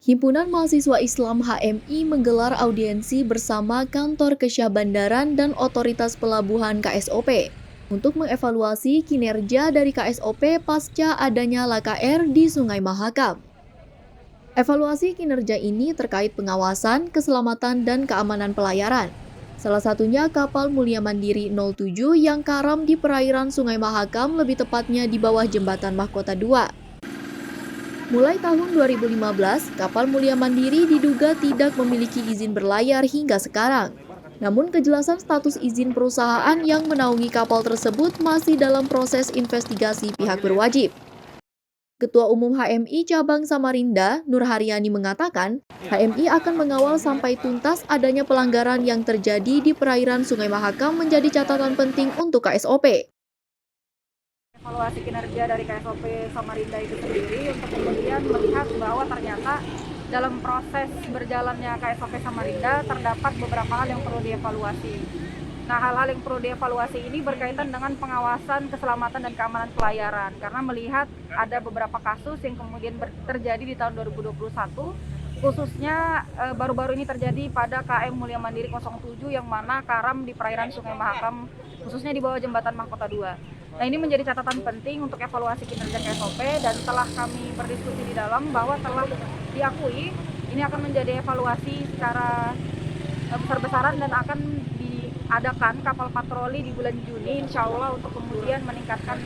Himpunan Mahasiswa Islam HMI menggelar audiensi bersama Kantor Kesyahbandaran dan Otoritas Pelabuhan KSOP untuk mengevaluasi kinerja dari KSOP pasca adanya LKR di Sungai Mahakam. Evaluasi kinerja ini terkait pengawasan, keselamatan, dan keamanan pelayaran. Salah satunya kapal Mulia Mandiri 07 yang karam di perairan Sungai Mahakam, lebih tepatnya di bawah Jembatan Mahkota 2. Mulai tahun 2015, kapal Mulia Mandiri diduga tidak memiliki izin berlayar hingga sekarang. Namun kejelasan status izin perusahaan yang menaungi kapal tersebut masih dalam proses investigasi pihak berwajib. Ketua Umum HMI Cabang Samarinda, Nur Haryani mengatakan, HMI akan mengawal sampai tuntas adanya pelanggaran yang terjadi di perairan Sungai Mahakam menjadi catatan penting untuk KSOP. Evaluasi kinerja dari KSOP Samarinda itu sendiri untuk kemudian melihat bahwa ternyata dalam proses berjalannya KSOP Samarinda terdapat beberapa hal yang perlu dievaluasi. Nah, hal-hal yang perlu dievaluasi ini berkaitan dengan pengawasan keselamatan dan keamanan pelayaran, karena melihat ada beberapa kasus yang kemudian terjadi di tahun 2021, khususnya baru-baru ini terjadi pada KM Mulia Mandiri 07 yang mana karam di perairan Sungai Mahakam, khususnya di bawah Jembatan Mahkota 2. Nah, ini menjadi catatan penting untuk evaluasi kinerja KSOP, dan telah kami berdiskusi di dalam bahwa telah diakui ini akan menjadi evaluasi secara besar-besaran dan akan diadakan kapal patroli di bulan Juni insya Allah untuk kemudian meningkatkan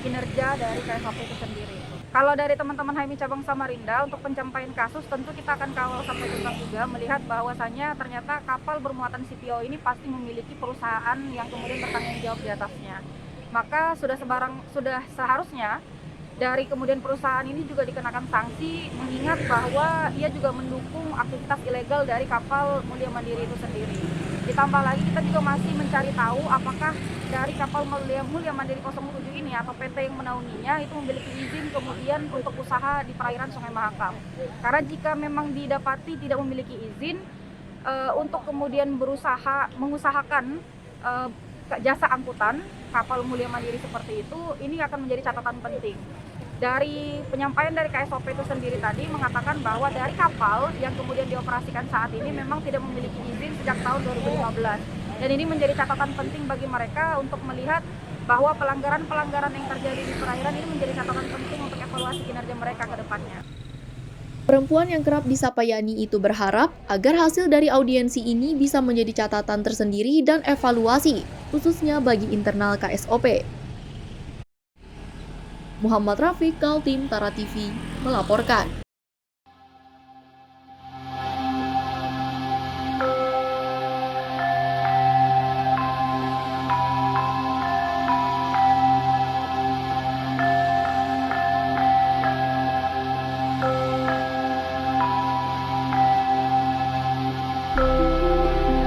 kinerja dari KSOP itu sendiri. Kalau dari teman-teman HMI Cabang Samarinda untuk pencapaian kasus tentu kita akan kawal sampai tuntas juga, melihat bahwasannya ternyata kapal bermuatan CPO ini pasti memiliki perusahaan yang kemudian bertanggung jawab di atasnya. Maka sudah seharusnya dari kemudian perusahaan ini juga dikenakan sanksi, mengingat bahwa ia juga mendukung aktivitas ilegal dari kapal Mulia Mandiri itu sendiri. Ditambah lagi kita juga masih mencari tahu apakah dari kapal Mulia Mandiri 07 ini atau PT yang menaunginya itu memiliki izin kemudian untuk usaha di perairan Sungai Mahakam. Karena jika memang didapati tidak memiliki izin untuk kemudian mengusahakan jasa angkutan kapal Mulia Mandiri seperti itu, ini akan menjadi catatan penting. Dari penyampaian dari KSOP itu sendiri tadi mengatakan bahwa dari kapal yang kemudian dioperasikan saat ini memang tidak memiliki izin sejak tahun 2015. Dan ini menjadi catatan penting bagi mereka untuk melihat bahwa pelanggaran-pelanggaran yang terjadi di perairan ini menjadi catatan penting untuk evaluasi kinerja mereka ke depannya. Perempuan yang kerap disapa Yani itu berharap agar hasil dari audiensi ini bisa menjadi catatan tersendiri dan evaluasi, khususnya bagi internal KSOP. Muhammad Rafiq, Kaltim, Tara TV, melaporkan.